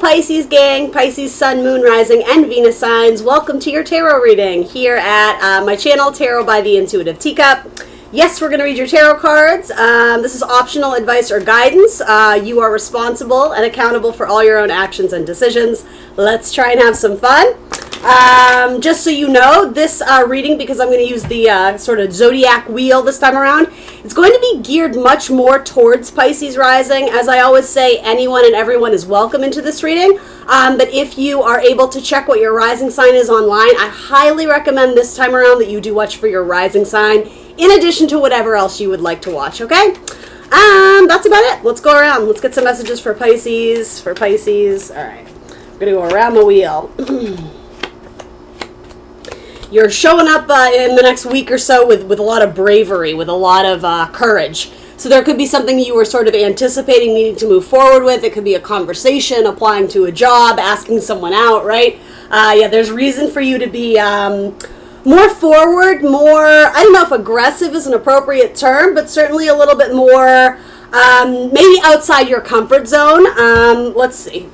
Pisces gang, Pisces Sun, Moon, Rising, and Venus signs. Welcome to your tarot reading here at my channel, Tarot by the Intuitive Teacup. Yes, we're going to read your tarot cards. This is optional advice or guidance. You are responsible and accountable for all your own actions and decisions. Let's try and have some fun. Just so you know, this reading, because I'm going to use the sort of zodiac wheel this time around, it's going to be geared much more towards Pisces rising. As I always say, anyone and everyone is welcome into this reading. But if you are able to check what your rising sign is online, I highly recommend this time around that you do watch for your rising sign, in addition to whatever else you would like to watch, okay? That's about it. Let's go around. Let's get some messages for Pisces. All right. We're going to go around the wheel. You're showing up in the next week or so with a lot of bravery, with a lot of courage. So there could be something you were sort of anticipating needing to move forward with. It could be a conversation, applying to a job, asking someone out, right? Yeah, there's reason for you to be more forward, more, I don't know if aggressive is an appropriate term, but certainly a little bit more, maybe outside your comfort zone. Let's see.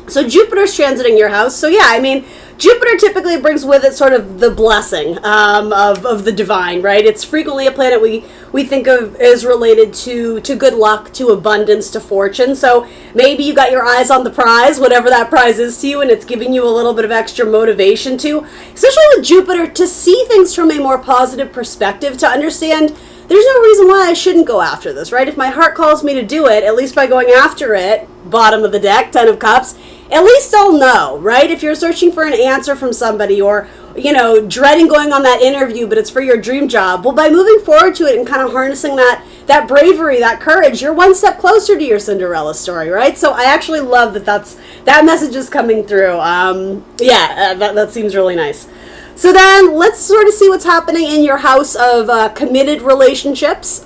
So Jupiter's transiting your house. So yeah, I mean, Jupiter typically brings with it sort of the blessing of the divine, right? It's frequently a planet we think of as related to good luck, to abundance, to fortune. So maybe you got your eyes on the prize, whatever that prize is to you, and it's giving you a little bit of extra motivation to, especially with Jupiter, to see things from a more positive perspective, to understand there's no reason why I shouldn't go after this, right? If my heart calls me to do it, at least by going after it, bottom of the deck, 10 of Cups, at least I'll know, right? If you're searching for an answer from somebody or, you know, dreading going on that interview, but it's for your dream job, well, by moving forward to it and kind of harnessing that bravery, that courage, you're one step closer to your Cinderella story, right? So I actually love that message is coming through. That seems really nice. So then let's sort of see what's happening in your house of committed relationships.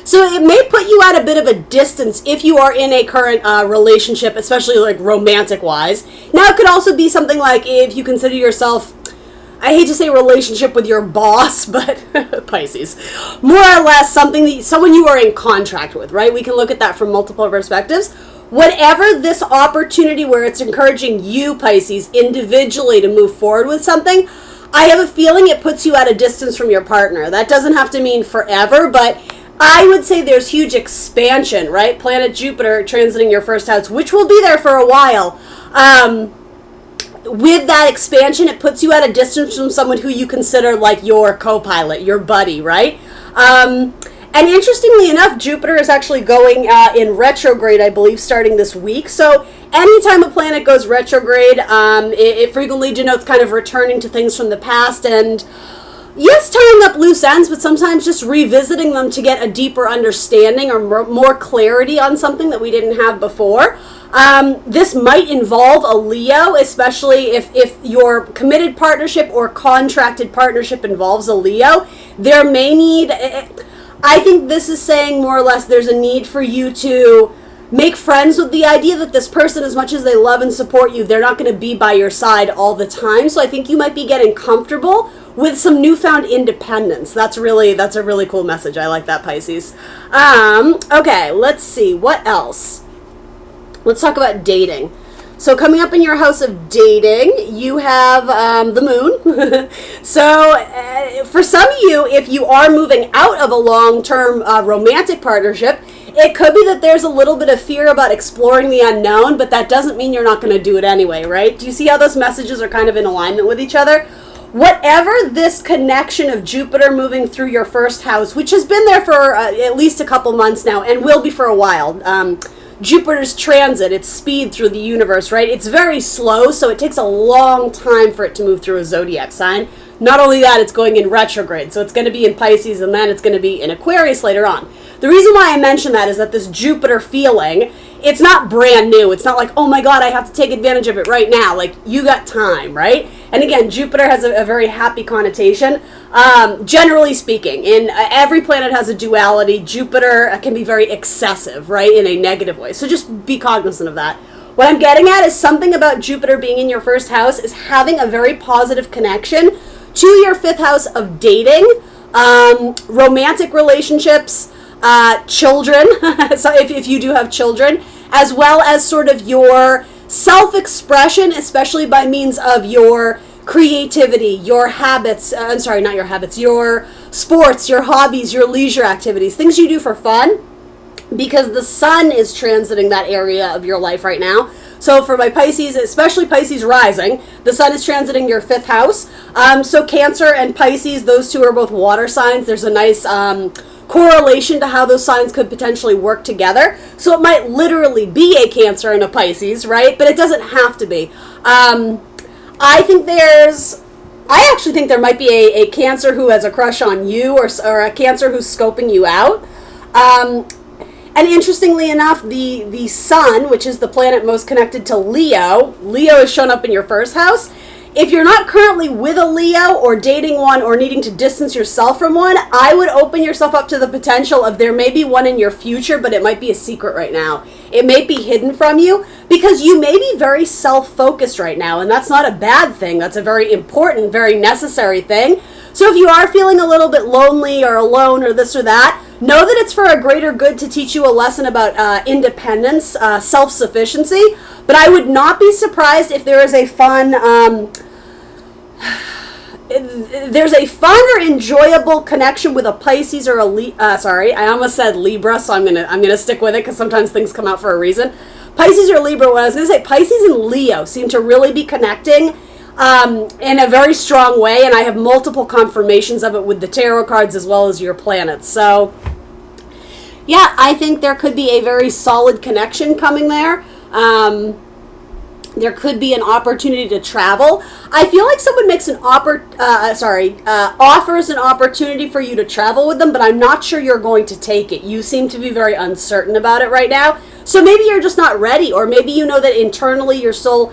So it may put you at a bit of a distance if you are in a current relationship, especially like romantic-wise. Now it could also be something like if you consider yourself, I hate to say relationship with your boss, but Pisces, more or less someone you are in contract with, right? We can look at that from multiple perspectives. Whatever this opportunity where it's encouraging you, Pisces, individually to move forward with something, I have a feeling it puts you at a distance from your partner. That doesn't have to mean forever, but I would say there's huge expansion, right? Planet Jupiter transiting your first house, which will be there for a while. With that expansion, it puts you at a distance from someone who you consider like your co-pilot, your buddy, right? And interestingly enough, Jupiter is actually going in retrograde, I believe, starting this week. So anytime a planet goes retrograde, it frequently denotes kind of returning to things from the past and, yes, tying up loose ends, but sometimes just revisiting them to get a deeper understanding or more clarity on something that we didn't have before. This might involve a Leo, especially if your committed partnership or contracted partnership involves a Leo. There may need, I think this is saying more or less there's a need for you to make friends with the idea that this person, as much as they love and support you, they're not going to be by your side all the time. So I think you might be getting comfortable with some newfound independence. That's a really cool message. I like that, Pisces. Okay, let's see. What else? Let's talk about dating. So coming up in your house of dating, you have the moon. So for some of you, if you are moving out of a long-term romantic partnership, it could be that there's a little bit of fear about exploring the unknown, but that doesn't mean you're not going to do it anyway, right? Do you see how those messages are kind of in alignment with each other? Whatever this connection of Jupiter moving through your first house, which has been there for at least a couple months now and will be for a while, Jupiter's transit, its speed through the universe, right? It's very slow, so it takes a long time for it to move through a zodiac sign. Not only that, it's going in retrograde, so it's going to be in Pisces and then it's going to be in Aquarius later on. The reason why I mention that is that this Jupiter feeling, it's not brand new. It's not like, oh my God, I have to take advantage of it right now. Like, you got time, right? And again, Jupiter has a very happy connotation. Generally speaking, every planet has a duality. Jupiter can be very excessive, right, in a negative way. So just be cognizant of that. What I'm getting at is something about Jupiter being in your first house is having a very positive connection to your fifth house of dating, romantic relationships, children, so if you do have children, as well as sort of your self-expression, especially by means of your creativity, your habits, I'm sorry, not your habits, your sports, your hobbies, your leisure activities, things you do for fun, because the sun is transiting that area of your life right now. So for my Pisces, especially Pisces rising, the sun is transiting your 5th house. So Cancer and Pisces, those two are both water signs. There's a nice correlation to how those signs could potentially work together. So it might literally be a Cancer and a Pisces, right? But it doesn't have to be. I actually think there might be a Cancer who has a crush on you, or a Cancer who's scoping you out. And interestingly enough, the sun, which is the planet most connected to Leo has shown up in your 1st house. If you're not currently with a Leo or dating one or needing to distance yourself from one, I would open yourself up to the potential of there may be one in your future, but it might be a secret right now. It may be hidden from you because you may be very self-focused right now, and that's not a bad thing. That's a very important, very necessary thing. So if you are feeling a little bit lonely or alone or this or that, know that it's for a greater good to teach you a lesson about independence, self-sufficiency. But I would not be surprised if there is a fun, there's a fun or enjoyable connection with a Pisces or a sorry, I almost said Libra, so I'm gonna stick with it because sometimes things come out for a reason. Pisces or Libra. What I was gonna say, Pisces and Leo seem to really be connecting in a very strong way, and I have multiple confirmations of it with the tarot cards as well as your planets. So yeah, I think there could be a very solid connection coming there. There could be an opportunity to travel. I feel like someone makes offers an opportunity for you to travel with them, but I'm not sure you're going to take it. You seem to be very uncertain about it right now. So maybe you're just not ready, or maybe you know that internally you're still,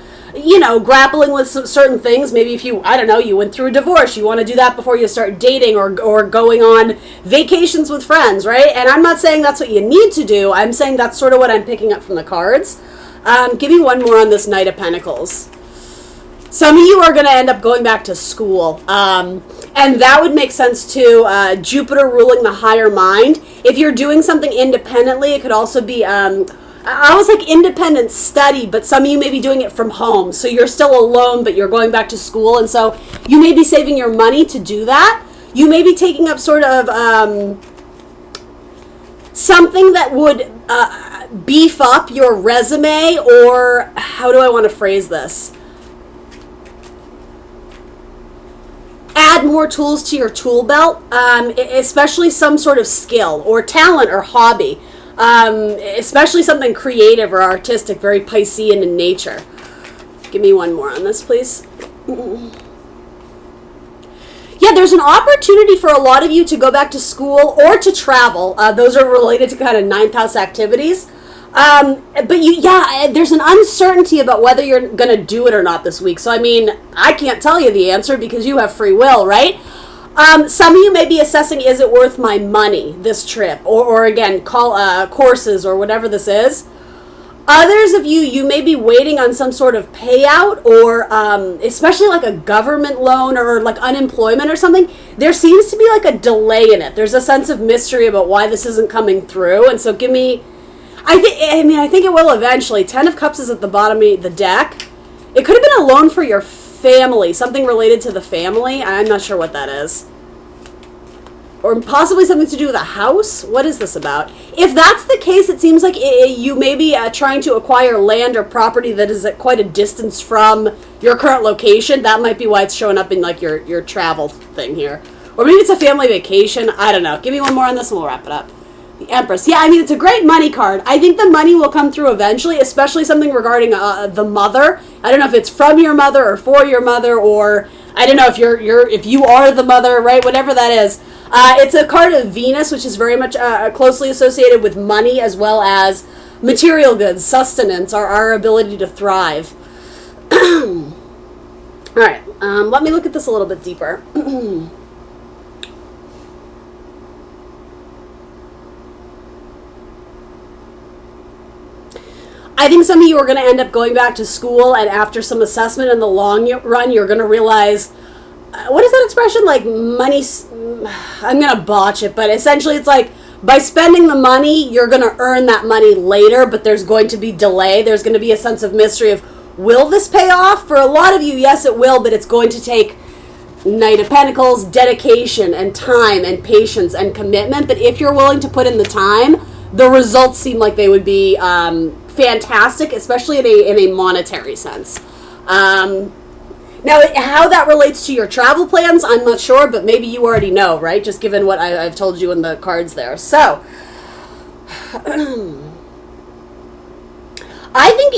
grappling with some certain things. Maybe if you went through a divorce, you want to do that before you start dating or going on vacations with friends, right? And I'm not saying that's what you need to do. I'm saying that's sort of what I'm picking up from the cards. Give me one more on this Knight of Pentacles. Some of you are going to end up going back to school. And that would make sense too. Jupiter ruling the higher mind. If you're doing something independently, it could also be, I was like independent study, but some of you may be doing it from home. So you're still alone, but you're going back to school. And so you may be saving your money to do that. You may be taking up sort of something that would beef up your resume, or how do I want to phrase this? Add more tools to your tool belt, especially some sort of skill or talent or hobby, especially something creative or artistic, very Piscean in nature. Give me one more on this, please. Yeah, there's an opportunity for a lot of you to go back to school or to travel. Those are related to kind of 9th house activities. But there's an uncertainty about whether you're going to do it or not this week. So, I mean, I can't tell you the answer because you have free will, right? Some of you may be assessing, is it worth my money, this trip? Or again, call courses or whatever this is. Others of you may be waiting on some sort of payout, or especially like a government loan or like unemployment or something. There seems to be like a delay in it. There's a sense of mystery about why this isn't coming through. And so give me, I think it will eventually. 10 of Cups is at the bottom of the deck. It could have been a loan for your family, something related to the family. I'm not sure what that is. Or possibly something to do with a house? What is this about? If that's the case, it seems like you may be trying to acquire land or property that is at quite a distance from your current location. That might be why it's showing up in like your travel thing here. Or maybe it's a family vacation. I don't know. Give me one more on this and we'll wrap it up. The Empress. Yeah, I mean, it's a great money card. I think the money will come through eventually, especially something regarding the mother. I don't know if it's from your mother or for your mother, or I don't know if if you are the mother, right? Whatever that is. It's a card of Venus, which is very much closely associated with money as well as material goods, sustenance, our ability to thrive. All right, let me look at this a little bit deeper. I think some of you are going to end up going back to school, and after some assessment in the long run, you're going to realize, what is that expression? Like money, I'm going to botch it, but essentially it's like by spending the money, you're going to earn that money later, but there's going to be delay. There's going to be a sense of mystery of, will this pay off? For a lot of you, yes, it will, but it's going to take Knight of Pentacles, dedication and time and patience and commitment. But if you're willing to put in the time, the results seem like they would be fantastic, especially in a monetary sense. Now, how that relates to your travel plans, I'm not sure, but maybe you already know, right? Just given what I've told you in the cards there. So, I think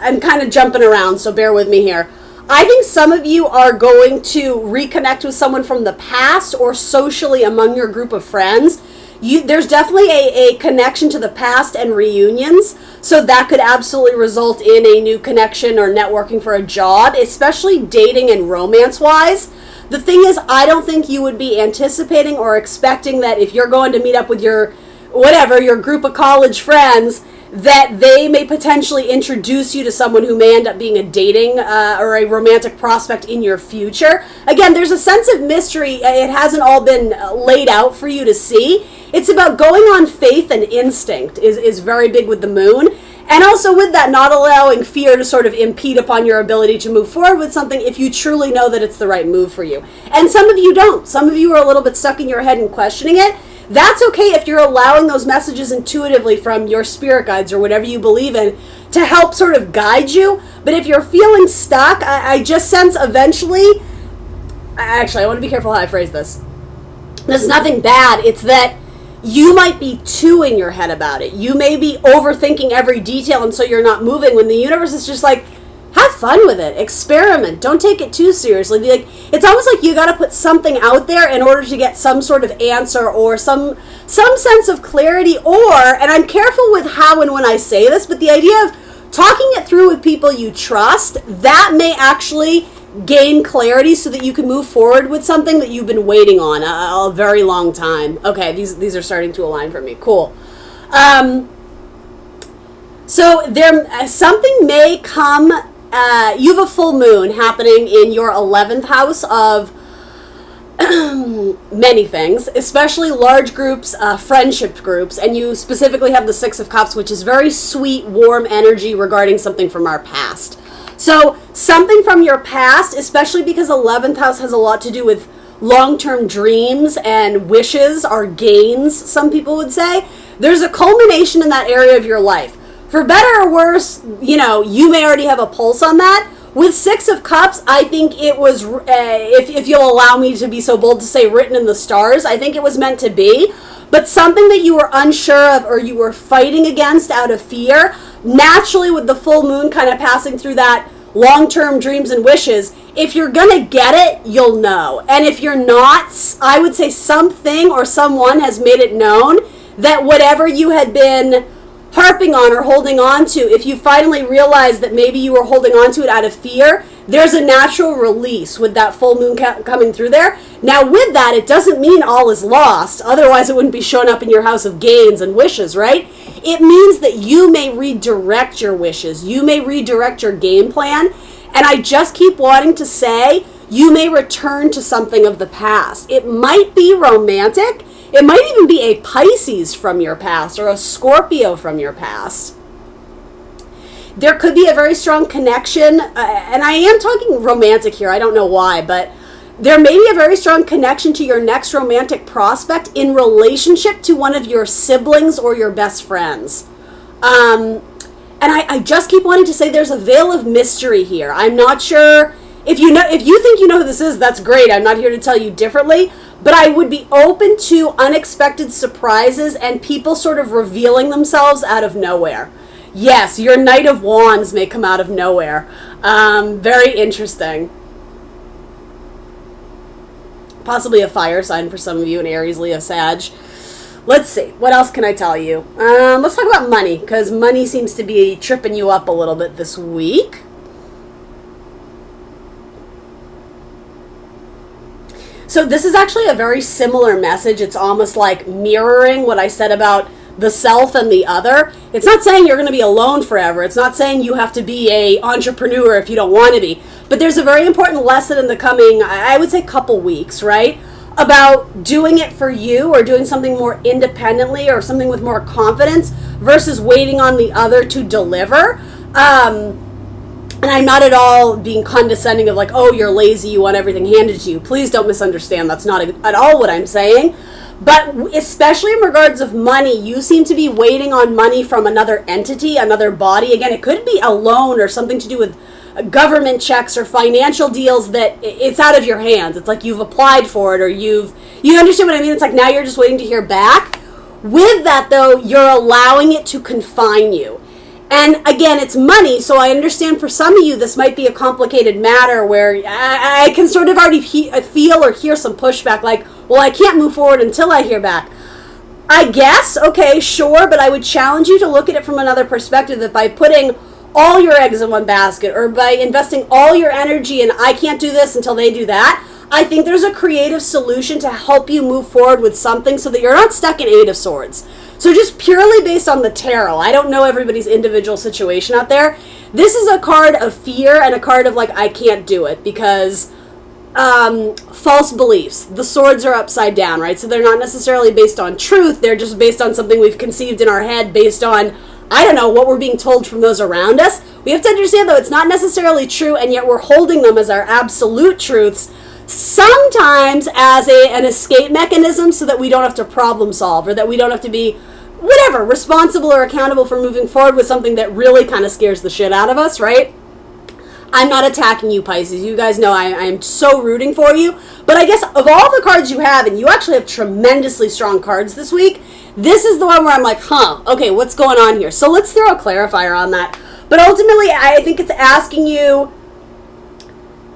I'm kind of jumping around, so bear with me here. I think some of you are going to reconnect with someone from the past or socially among your group of friends. There's definitely a connection to the past and reunions, so that could absolutely result in a new connection or networking for a job, especially dating and romance-wise. The thing is, I don't think you would be anticipating or expecting that if you're going to meet up with your group of college friends, that they may potentially introduce you to someone who may end up being a dating or a romantic prospect in your future. Again, there's a sense of mystery. It hasn't all been laid out for you to see. It's about going on faith and instinct is very big with the moon. And also with that, not allowing fear to sort of impede upon your ability to move forward with something if you truly know that it's the right move for you. And some of you don't. Some of you are a little bit stuck in your head and questioning it. That's okay if you're allowing those messages intuitively from your spirit guides or whatever you believe in to help sort of guide you. But if you're feeling stuck, I just sense eventually, actually, I want to be careful how I phrase this. There's nothing bad. It's that you might be too in your head about it. You may be overthinking every detail, and so you're not moving when the universe is just like, have fun with it. Experiment. Don't take it too seriously. Be like, it's almost like you got to put something out there in order to get some sort of answer or some sense of clarity. Or, and I'm careful with how and when I say this, but the idea of talking it through with people you trust, that may actually gain clarity so that you can move forward with something that you've been waiting on a very long time. Okay, these are starting to align for me. Cool. So there, something may come. You have a full moon happening in your 11th house of many things, especially large groups, friendship groups, and you specifically have the Six of Cups, which is very sweet, warm energy regarding something from our past. So something from your past, especially because 11th house has a lot to do with long-term dreams and wishes or gains, some people would say. There's a culmination in that area of your life. For better or worse, you may already have a pulse on that. With Six of Cups, I think it was, if you'll allow me to be so bold to say, written in the stars. I think it was meant to be. But something that you were unsure of or you were fighting against out of fear, naturally with the full moon kind of passing through that long-term dreams and wishes, if you're going to get it, you'll know. And if you're not, I would say something or someone has made it known that whatever you had been harping on or holding on to, if you finally realize that maybe you were holding on to it out of fear, there's a natural release with that full moon coming through there. Now with that, it doesn't mean all is lost. Otherwise, it wouldn't be showing up in your house of gains and wishes, right? It means that you may redirect your wishes. You may redirect your game plan. And I just keep wanting to say, you may return to something of the past. It might be romantic. It might even be a Pisces from your past or a Scorpio from your past. There could be a very strong connection, and I am talking romantic here, I don't know why, but there may be a very strong connection to your next romantic prospect in relationship to one of your siblings or your best friends. And I just keep wanting to say there's a veil of mystery here. I'm not sure. If you think you know who this is, that's great. I'm not here to tell you differently. But I would be open to unexpected surprises and people sort of revealing themselves out of nowhere. Yes, your Knight of Wands may come out of nowhere. Very interesting. Possibly a fire sign for some of you, an Aries, Leo, Sag. Let's see. What else can I tell you? Let's talk about money, because money seems to be tripping you up a little bit this week. So this is actually a very similar message. It's almost like mirroring what I said about the self and the other. It's not saying you're going to be alone forever. It's not saying you have to be an entrepreneur if you don't want to be. But there's a very important lesson in the coming, I would say, couple weeks, right? about doing it for you or doing something more independently or something with more confidence versus waiting on the other to deliver. And I'm not at all being condescending of like, oh, you're lazy, you want everything handed to you. Please don't misunderstand. That's not at all what I'm saying. But especially in regards of money, you seem to be waiting on money from another entity, another body. Again, it could be a loan or something to do with government checks or financial deals that it's out of your hands. It's like you've applied for it or you understand what I mean? It's like now you're just waiting to hear back. With that, though, you're allowing it to confine you. And again, it's money, so I understand for some of you this might be a complicated matter where I can sort of already feel or hear some pushback like, well, I can't move forward until I hear back. I guess, okay, sure, but I would challenge you to look at it from another perspective, that by putting all your eggs in one basket or by investing all your energy in I can't do this until they do that, I think there's a creative solution to help you move forward with something so that you're not stuck in Eight of Swords. So just purely based on the tarot, I don't know everybody's individual situation out there. This is a card of fear and a card of like, I can't do it because false beliefs. The swords are upside down, right? So they're not necessarily based on truth. They're just based on something we've conceived in our head based on, I don't know, what we're being told from those around us. We have to understand, though, it's not necessarily true, and yet we're holding them as our absolute truths, sometimes as an escape mechanism so that we don't have to problem solve or that we don't have to be, whatever, responsible or accountable for moving forward with something that really kind of scares the shit out of us, right? I'm not attacking you, Pisces. You guys know I am so rooting for you. But I guess of all the cards you have, and you actually have tremendously strong cards this week, this is the one where I'm like, okay, what's going on here? So let's throw a clarifier on that. But ultimately, I think it's asking you,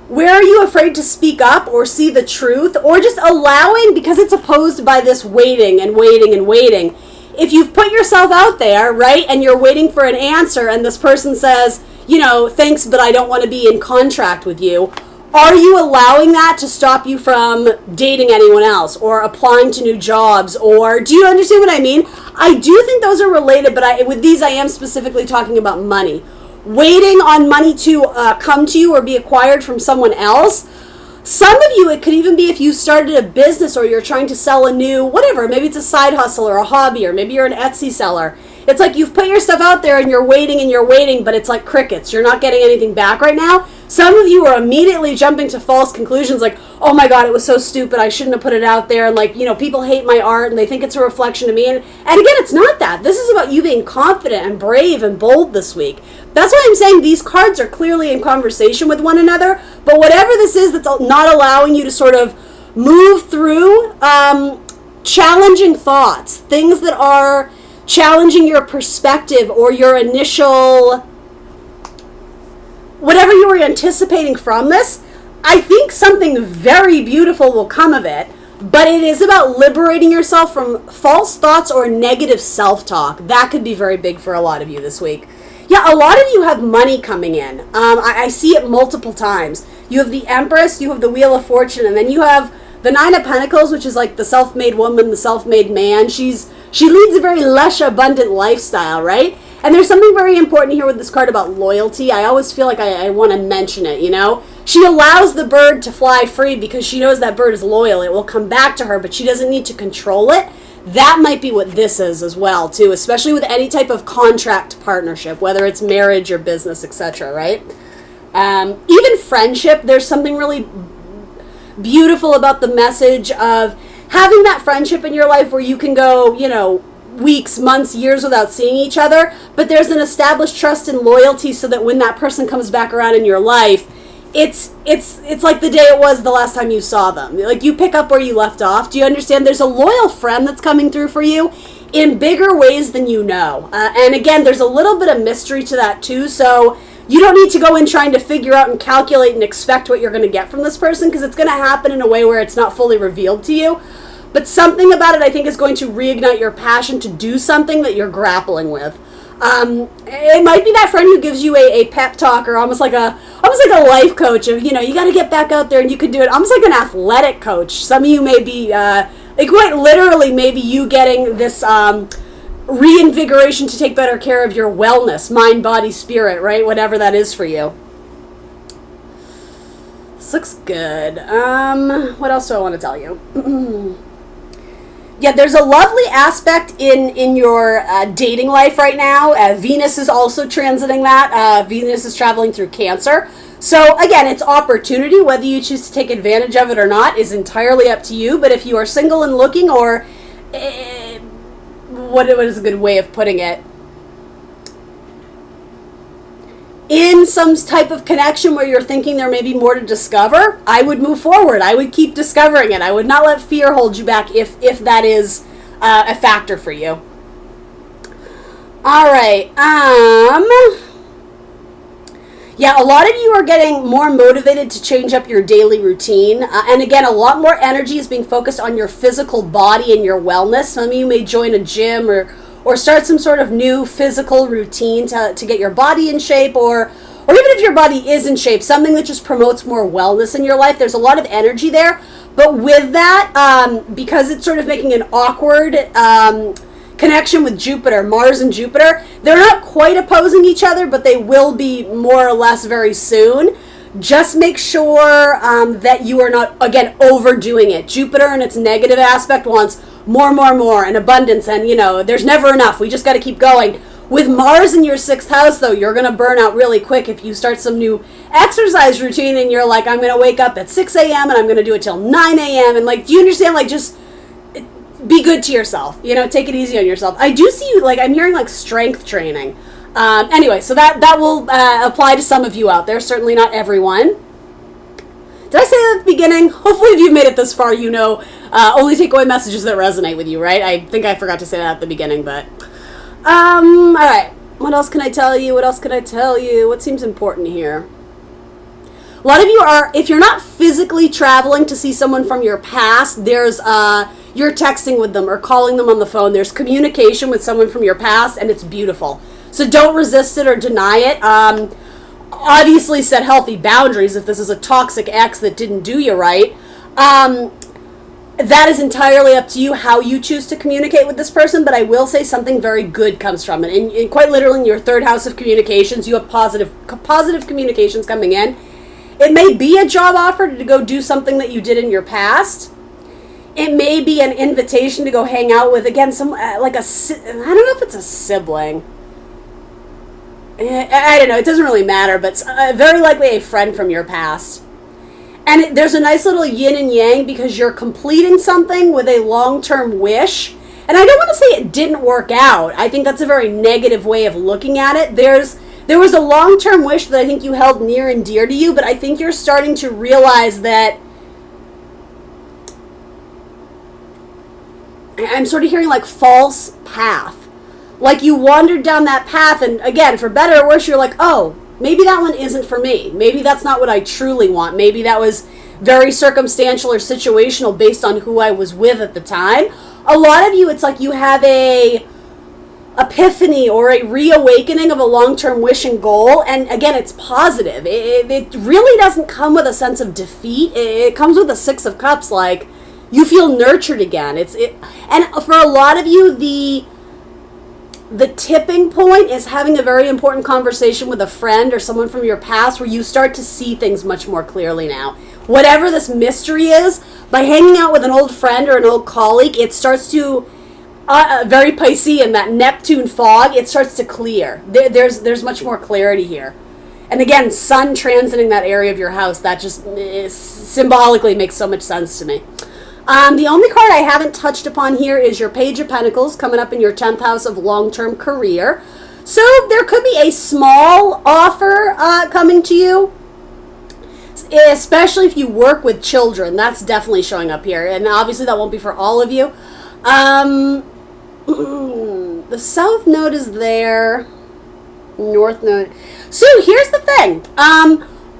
where are you afraid to speak up or see the truth, or just allowing, because it's opposed by this waiting and waiting and waiting. If you've put yourself out there, right, and you're waiting for an answer and this person says, you know, thanks, but I don't want to be in contract with you, are you allowing that to stop you from dating anyone else or applying to new jobs? Or do you understand what I mean? I do think those are related, but with these I am specifically talking about money. Waiting on money to come to you or be acquired from someone else. Some of you, it could even be if you started a business or you're trying to sell a new, whatever, maybe it's a side hustle or a hobby, or maybe you're an Etsy seller. It's like you've put your stuff out there and you're waiting, but it's like crickets. You're not getting anything back right now. Some of you are immediately jumping to false conclusions like, oh my God, it was so stupid. I shouldn't have put it out there. And like, you know, people hate my art and they think it's a reflection of me. And again, it's not that. This is about you being confident and brave and bold this week. That's why I'm saying these cards are clearly in conversation with one another. But whatever this is that's not allowing you to sort of move through challenging thoughts, things that are challenging your perspective or your initial, whatever you were anticipating from this, I think something very beautiful will come of it. But it is about liberating yourself from false thoughts or negative self-talk. That could be very big for a lot of you this week. Yeah, a lot of you have money coming in. I see it multiple times. You have the Empress, you have the Wheel of Fortune, and then you have the Nine of Pentacles, which is like the self-made woman, the self-made man. She leads a very lush, abundant lifestyle, right? And there's something very important here with this card about loyalty. I always feel like I want to mention it, you know? She allows the bird to fly free because she knows that bird is loyal. It will come back to her, but she doesn't need to control it. That might be what this is as well, too, especially with any type of contract partnership, whether it's marriage or business, etc., right? Even friendship, there's something really beautiful about the message of having that friendship in your life where you can go, you know, weeks, months, years without seeing each other, but there's an established trust and loyalty so that when that person comes back around in your life, it's like the day it was the last time you saw them. Like you pick up where you left off. Do you understand? There's a loyal friend that's coming through for you in bigger ways than you know. And again, there's a little bit of mystery to that too, so you don't need to go in trying to figure out and calculate and expect what you're going to get from this person, because it's going to happen in a way where it's not fully revealed to you. But something about it, I think, is going to reignite your passion to do something that you're grappling with. It might be that friend who gives you a pep talk, or almost like a life coach of, you know, you got to get back out there and you can do it. Almost like an athletic coach. Some of you may be, like quite literally, maybe you getting this reinvigoration to take better care of your wellness, mind, body, spirit, right? Whatever that is for you. This looks good. What else do I want to tell you? Yeah, there's a lovely aspect in your dating life right now. Venus is also transiting that. Venus is traveling through Cancer. So again, it's opportunity. Whether you choose to take advantage of it or not is entirely up to you. But if you are single and looking, or what is a good way of putting it? In some type of connection where you're thinking there may be more to discover, I would move forward. I would keep discovering it. I would not let fear hold you back if that is a factor for you. All right. Yeah, a lot of you are getting more motivated to change up your daily routine. And again, a lot more energy is being focused on your physical body and your wellness. Some of you may join a gym or start some sort of new physical routine to get your body in shape, or even if your body is in shape, something that just promotes more wellness in your life. There's a lot of energy there. But with that, because it's sort of making an awkward connection with Jupiter, Mars and Jupiter, they're not quite opposing each other, but they will be more or less very soon. Just make sure that you are not, again, overdoing it. Jupiter in its negative aspect wants more, and abundance, and, there's never enough. We just got to keep going. With Mars in your 6th house, though, you're going to burn out really quick if you start some new exercise routine and you're like, I'm going to wake up at 6 a.m. and I'm going to do it till 9 a.m. And, do you understand? Just be good to yourself. Take it easy on yourself. I do see you, I'm hearing, strength training. Anyway, so that will apply to some of you out there. Certainly not everyone. Did I say that at the beginning? Hopefully if you've made it this far, only take away messages that resonate with you, right? I think I forgot to say that at the beginning, but... all right. What else can I tell you? What seems important here? A lot of you are, if you're not physically traveling to see someone from your past, there's, you're texting with them or calling them on the phone. There's communication with someone from your past, and it's beautiful. So don't resist it or deny it. Obviously set healthy boundaries if this is a toxic ex that didn't do you right. That is entirely up to you how you choose to communicate with this person, but I will say something very good comes from it. And quite literally in your 3rd house of communications, you have positive communications coming in. It may be a job offer to go do something that you did in your past. It may be an invitation to go hang out with, again, I don't know if it's a sibling. I don't know, it doesn't really matter, but very likely a friend from your past. And there's a nice little yin and yang because you're completing something with a long-term wish. And I don't want to say it didn't work out. I think that's a very negative way of looking at it. There was a long-term wish that I think you held near and dear to you, but I think you're starting to realize that I'm sort of hearing false path. You wandered down that path, and again, for better or worse, you're like, oh, maybe that one isn't for me. Maybe that's not what I truly want. Maybe that was very circumstantial or situational based on who I was with at the time. A lot of you, it's like you have a epiphany or a reawakening of a long-term wish and goal. And again, it's positive. It really doesn't come with a sense of defeat. It comes with a 6 of Cups, you feel nurtured again. And for a lot of you, the tipping point is having a very important conversation with a friend or someone from your past where you start to see things much more clearly now. Whatever this mystery is, by hanging out with an old friend or an old colleague, it starts to, very Piscean, that Neptune fog, it starts to clear. There's much more clarity here. And again, Sun transiting that area of your house, that just symbolically makes so much sense to me. The only card I haven't touched upon here is your Page of Pentacles coming up in your 10th house of long-term career. So there could be a small offer coming to you, especially if you work with children. That's definitely showing up here. And obviously that won't be for all of you. The South Node is there. North Node. So here's the thing.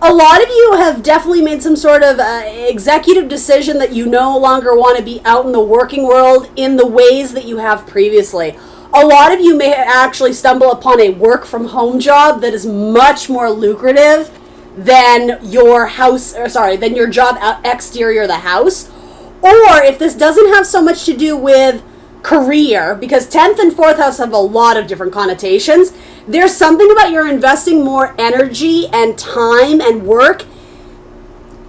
A lot of you have definitely made some sort of executive decision that you no longer want to be out in the working world in the ways that you have previously. A lot of you may actually stumble upon a work from home job that is much more lucrative than your than your job exterior the house. Or if this doesn't have so much to do with career, because 10th and 4th house have a lot of different connotations, there's something about you're investing more energy and time and work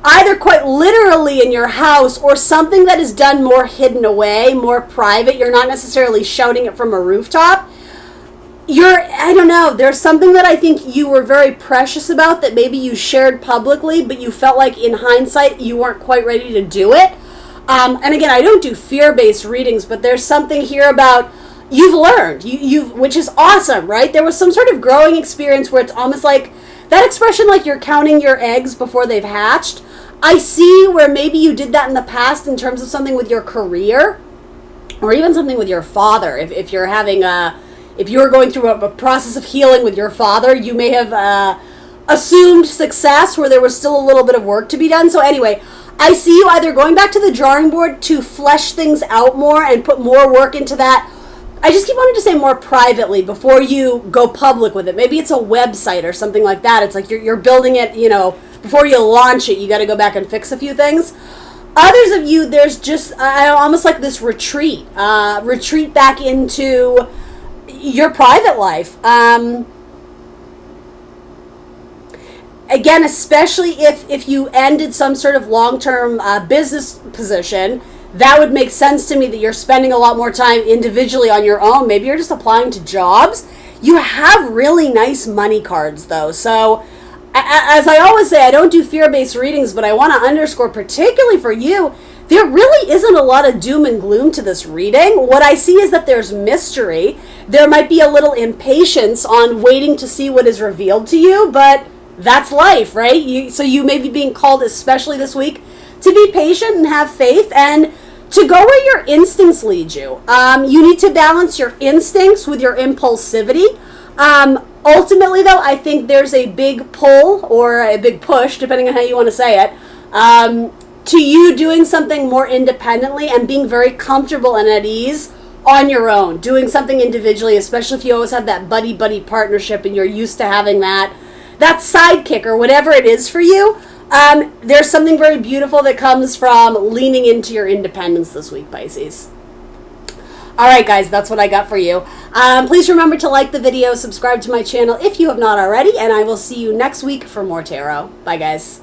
either quite literally in your house or something that is done more hidden away, more private. You're not necessarily shouting it from a rooftop. I don't know, there's something that I think you were very precious about that maybe you shared publicly, but you felt like in hindsight you weren't quite ready to do it. And again, I don't do fear-based readings, but there's something here about you've learned, which is awesome, right? There was some sort of growing experience where it's almost like that expression, like you're counting your eggs before they've hatched. I see where maybe you did that in the past in terms of something with your career, or even something with your father. If you're having if you were going through a process of healing with your father, you may have assumed success where there was still a little bit of work to be done. So anyway, I see you either going back to the drawing board to flesh things out more and put more work into that. I just keep wanting to say more privately before you go public with it. Maybe it's a website or something like that. It's like you're building it, you know, before you launch it, you got to go back and fix a few things. Others of you, there's just almost like this retreat back into your private life. Again, especially if you ended some sort of long-term business position, that would make sense to me that you're spending a lot more time individually on your own. Maybe you're just applying to jobs. You have really nice money cards, though. So, as I always say, I don't do fear-based readings, but I want to underscore, particularly for you, there really isn't a lot of doom and gloom to this reading. What I see is that there's mystery. There might be a little impatience on waiting to see what is revealed to you, but that's life, right? So you may be being called, especially this week, to be patient and have faith and to go where your instincts lead you. You need to balance your instincts with your impulsivity. Ultimately, though, I think there's a big pull or a big push, depending on how you want to say it, to you doing something more independently and being very comfortable and at ease on your own, doing something individually, especially if you always have that buddy-buddy partnership and you're used to having that sidekick or whatever it is for you. There's something very beautiful that comes from leaning into your independence this week, Pisces. All right, guys, that's what I got for you. Please remember to like the video, subscribe to my channel if you have not already, and I will see you next week for more tarot. Bye, guys.